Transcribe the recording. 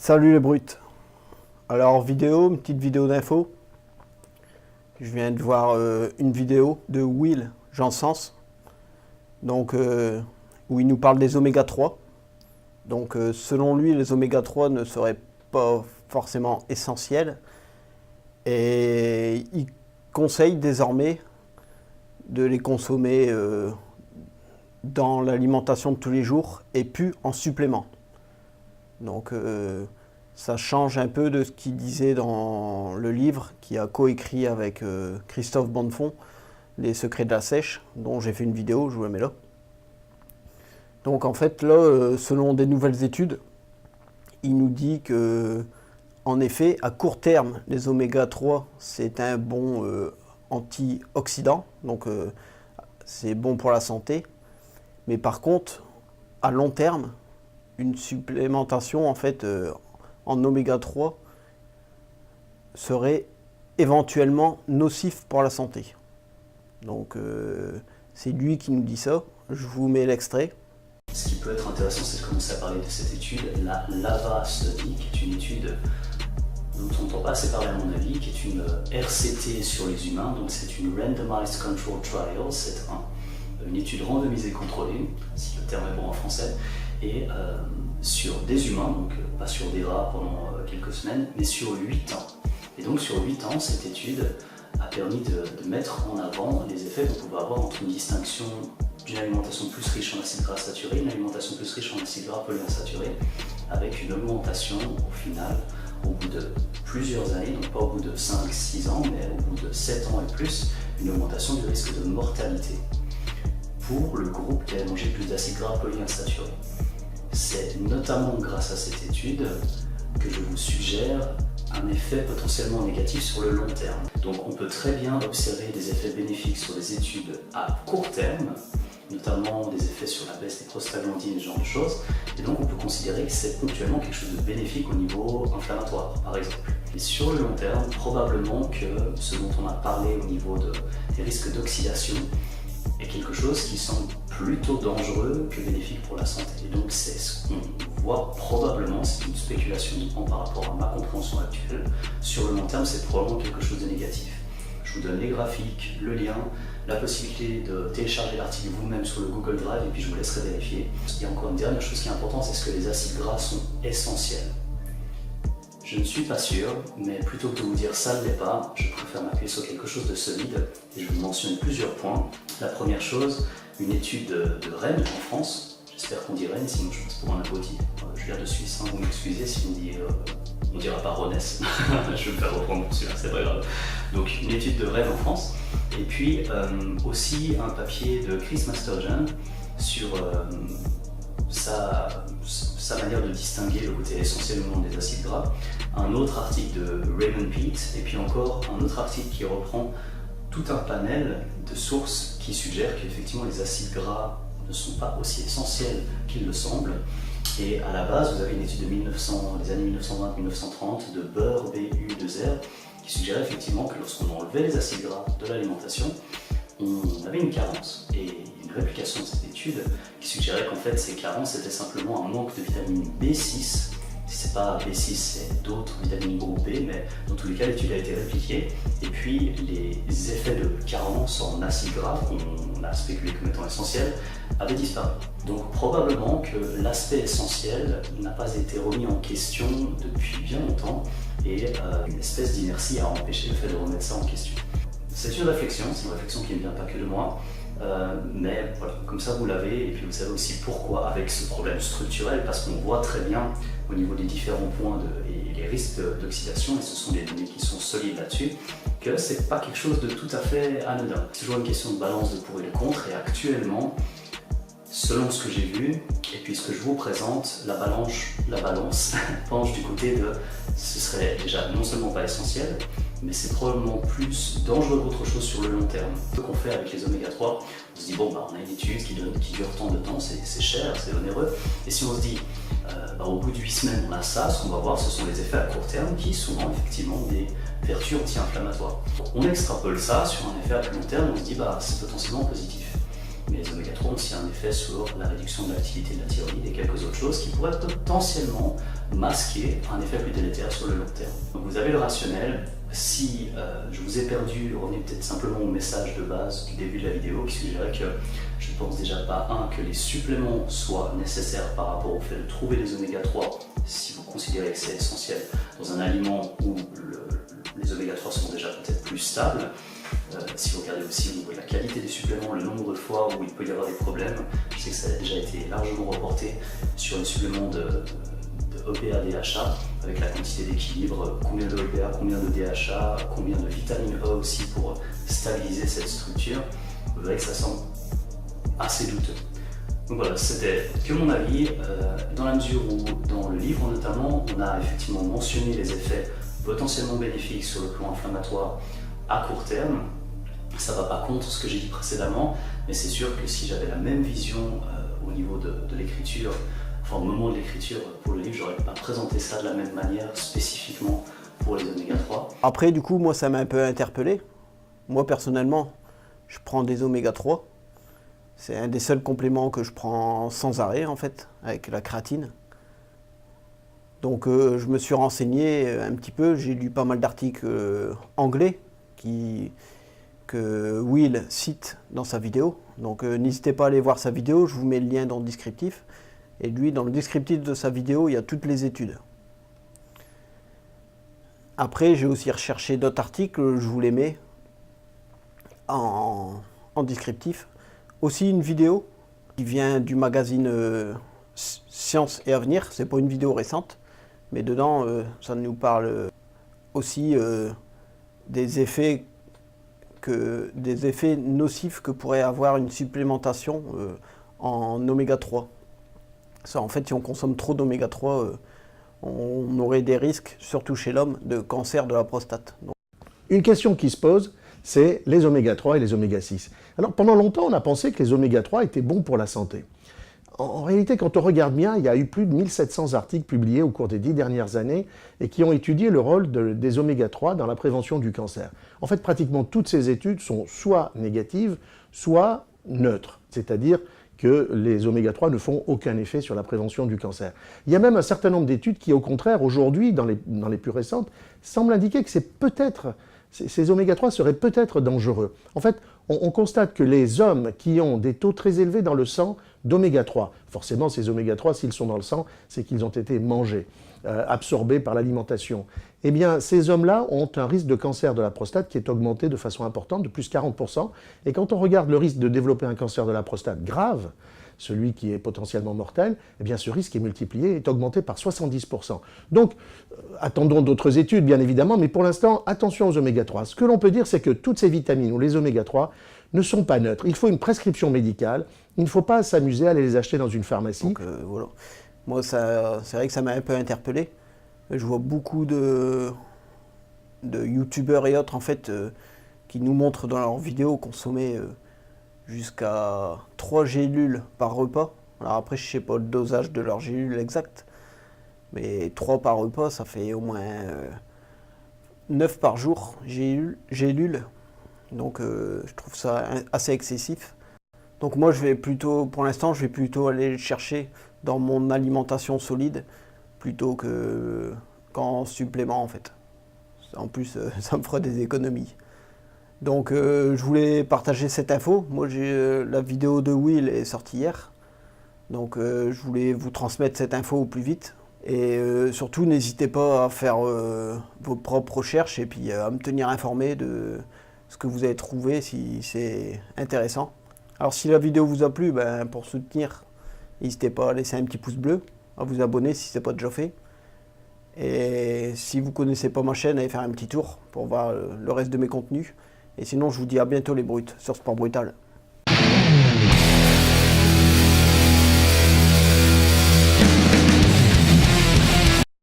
Salut les brutes. Alors une petite vidéo d'info. Je viens de voir une vidéo de Will Jansens, donc où il nous parle des oméga 3. Donc selon lui, les oméga 3 ne seraient pas forcément essentiels et il conseille désormais de les consommer dans l'alimentation de tous les jours et plus en supplément. Donc ça change un peu de ce qu'il disait dans le livre qu'il a coécrit avec Christophe Bonnefond, Les secrets de la sèche, dont j'ai fait une vidéo, je vous la mets là. Donc en fait là, selon des nouvelles études, il nous dit que en effet, à court terme, les oméga 3 c'est un bon antioxydant, donc c'est bon pour la santé. Mais par contre, à long terme, une supplémentation en fait en oméga 3 serait éventuellement nocif pour la santé. Donc c'est lui qui nous dit ça. Je vous mets l'extrait. Ce qui peut être intéressant, c'est de commencer à parler de cette étude, la LAVA Study, qui est une étude dont on n'entend pas assez parler à mon avis, qui est une RCT sur les humains, donc c'est une Randomized Control Trial, c'est une étude randomisée contrôlée, si le terme est bon en français, et sur des humains, donc pas sur des rats pendant quelques semaines, mais sur 8 ans. Et donc sur 8 ans, cette étude a permis de mettre en avant les effets qu'on pouvait avoir entre une distinction d'une alimentation plus riche en acides gras saturés, une alimentation plus riche en acides gras polyinsaturés, avec une augmentation au final, au bout de plusieurs années, donc pas au bout de 5-6 ans, mais au bout de 7 ans et plus, une augmentation du risque de mortalité pour le groupe qui a mangé plus d'acides gras polyinsaturés. C'est notamment grâce à cette étude que je vous suggère un effet potentiellement négatif sur le long terme. Donc on peut très bien observer des effets bénéfiques sur les études à court terme, notamment des effets sur la baisse des prostaglandines, ce genre de choses, et donc on peut considérer que c'est ponctuellement quelque chose de bénéfique au niveau inflammatoire, par exemple. Et sur le long terme, probablement que ce dont on a parlé au niveau des risques d'oxydation est quelque chose qui semble plutôt dangereux que bénéfique pour la santé. Et donc c'est ce qu'on voit probablement, c'est une spéculation par rapport à ma compréhension actuelle. Sur le long terme, c'est probablement quelque chose de négatif. Je vous donne les graphiques, le lien, la possibilité de télécharger l'article vous-même sur le Google Drive et puis je vous laisserai vérifier. Il y a encore une dernière chose qui est importante, c'est ce que les acides gras sont essentiels. Je ne suis pas sûr, mais plutôt que de vous dire ça ne l'est pas, je préfère m'appuyer sur quelque chose de solide et je vous mentionne plusieurs points. La première chose, une étude de Rennes en France, j'espère qu'on dit Rennes, sinon je passe pour un abruti. Je viens de Suisse, vous m'excusez si on dira pas Ronès, je vais me faire reprendre pour celui-là, c'est pas grave. Donc une étude de Rennes en France, et puis aussi un papier de Chris Masterjohn sur sa manière de distinguer le côté essentiel ou non des acides gras, un autre article de Raymond Peat, et puis encore un autre article qui reprend tout un panel de sources qui suggèrent qu'effectivement les acides gras ne sont pas aussi essentiels qu'ils le semblent. Et à la base, vous avez une étude des années 1920-1930 de Burr, BU2R, qui suggérait effectivement que lorsqu'on enlevait les acides gras de l'alimentation, on avait une carence. Et une réplication de cette étude qui suggérait qu'en fait ces carences étaient simplement un manque de vitamine B6. Si c'est pas B6, c'est d'autres vitamines groupe B, mais dans tous les cas l'étude a été répliquée. Et puis les effets de carence en acides gras qu'on a spéculé comme étant essentiels avaient disparu. Donc probablement que l'aspect essentiel n'a pas été remis en question depuis bien longtemps et une espèce d'inertie a empêché le fait de remettre ça en question. C'est une réflexion qui ne vient pas que de moi. Mais voilà, comme ça vous l'avez, et puis vous savez aussi pourquoi avec ce problème structurel, parce qu'on voit très bien au niveau des différents points et les risques d'oxydation, et ce sont des données qui sont solides là-dessus, que c'est pas quelque chose de tout à fait anodin. C'est toujours une question de balance de pour et de contre, et actuellement, selon ce que j'ai vu, et puis ce que je vous présente, la balance penche du côté de ce serait déjà non seulement pas essentiel, mais c'est probablement plus dangereux qu'autre chose sur le long terme. Ce qu'on fait avec les oméga 3, on se dit bon, on a une étude qui dure tant de temps, c'est cher, c'est onéreux, et si on se dit au bout de 8 semaines on a ça, ce qu'on va voir ce sont les effets à court terme qui souvent effectivement ont des vertus anti-inflammatoires. On extrapole ça sur un effet à plus long terme, on se dit c'est potentiellement positif. Mais les oméga 3 ont aussi un effet sur la réduction de l'activité de la thyroïde et quelques autres choses qui pourraient potentiellement masquer un effet plus délétère sur le long terme. Donc vous avez le rationnel. Si je vous ai perdu, revenez peut-être simplement au message de base du début de la vidéo qui suggérait que je ne pense déjà pas, que les suppléments soient nécessaires par rapport au fait de trouver des oméga 3, si vous considérez que c'est essentiel, dans un aliment où les oméga 3 sont déjà peut-être plus stables. Si vous regardez aussi au niveau de la qualité des suppléments, le nombre de fois où il peut y avoir des problèmes, je sais que ça a déjà été largement reporté sur les suppléments de EPA, DHA, avec la quantité d'équilibre, combien de EPA, combien de DHA, combien de vitamine E aussi pour stabiliser cette structure. Vous verrez que ça semble assez douteux. Donc voilà, c'était que mon avis, dans la mesure où dans le livre notamment, on a effectivement mentionné les effets potentiellement bénéfiques sur le plan inflammatoire à court terme. Ça ne va pas contre ce que j'ai dit précédemment, mais c'est sûr que si j'avais la même vision au niveau de l'écriture, enfin au moment de l'écriture pour le livre, j'aurais pas présenté ça de la même manière spécifiquement pour les oméga 3. Après, du coup, moi, ça m'a un peu interpellé. Moi, personnellement, je prends des oméga 3. C'est un des seuls compléments que je prends sans arrêt, en fait, avec la créatine. Donc, je me suis renseigné un petit peu. J'ai lu pas mal d'articles anglais que Will cite dans sa vidéo. Donc, n'hésitez pas à aller voir sa vidéo. Je vous mets le lien dans le descriptif. Et lui, dans le descriptif de sa vidéo, il y a toutes les études. Après, j'ai aussi recherché d'autres articles, je vous les mets en descriptif. Aussi une vidéo qui vient du magazine Science et Avenir, c'est pas une vidéo récente, mais dedans, ça nous parle aussi des effets nocifs que pourrait avoir une supplémentation en oméga 3. Ça, en fait, si on consomme trop d'oméga 3, on aurait des risques, surtout chez l'homme, de cancer de la prostate. Donc... Une question qui se pose, c'est les oméga 3 et les oméga 6. Alors, pendant longtemps, on a pensé que les oméga 3 étaient bons pour la santé. En réalité, quand on regarde bien, il y a eu plus de 1700 articles publiés au cours des 10 dernières années et qui ont étudié le rôle des oméga 3 dans la prévention du cancer. En fait, pratiquement toutes ces études sont soit négatives, soit neutres, c'est-à-dire que les oméga 3 ne font aucun effet sur la prévention du cancer. Il y a même un certain nombre d'études qui, au contraire, aujourd'hui, dans les plus récentes, semblent indiquer que ces oméga 3 seraient peut-être dangereux. En fait, on constate que les hommes qui ont des taux très élevés dans le sang d'oméga 3, forcément ces oméga 3, s'ils sont dans le sang, c'est qu'ils ont été mangés, absorbés par l'alimentation. Eh bien, ces hommes-là ont un risque de cancer de la prostate qui est augmenté de façon importante, de plus 40%. Et quand on regarde le risque de développer un cancer de la prostate grave, celui qui est potentiellement mortel, eh bien ce risque est multiplié, est augmenté par 70%. Donc, attendons d'autres études, bien évidemment, mais pour l'instant, attention aux oméga 3. Ce que l'on peut dire, c'est que toutes ces vitamines ou les oméga 3 ne sont pas neutres. Il faut une prescription médicale. Il ne faut pas s'amuser à aller les acheter dans une pharmacie. Donc, voilà. Moi, c'est vrai que ça m'a un peu interpellé. Je vois beaucoup de youtubeurs et autres, en fait, qui nous montrent dans leurs vidéos consommer jusqu'à 3 gélules par repas. Alors après, je ne sais pas le dosage de leurs gélules exact, mais 3 par repas, ça fait au moins 9 par jour, gélules. Donc je trouve ça assez excessif. Donc moi, pour l'instant, je vais plutôt aller le chercher dans mon alimentation solide, plutôt qu'en supplément, en fait. En plus, ça me fera des économies. Donc je voulais partager cette info. Moi, la vidéo de Will est sortie hier. Donc je voulais vous transmettre cette info au plus vite. Et surtout, n'hésitez pas à faire vos propres recherches et puis à me tenir informé de ce que vous avez trouvé si c'est intéressant. Alors si la vidéo vous a plu, pour soutenir, n'hésitez pas à laisser un petit pouce bleu, à vous abonner si ce n'est pas déjà fait. Et si vous ne connaissez pas ma chaîne, allez faire un petit tour pour voir le reste de mes contenus. Et sinon, je vous dis à bientôt les brutes sur Sport Brutal.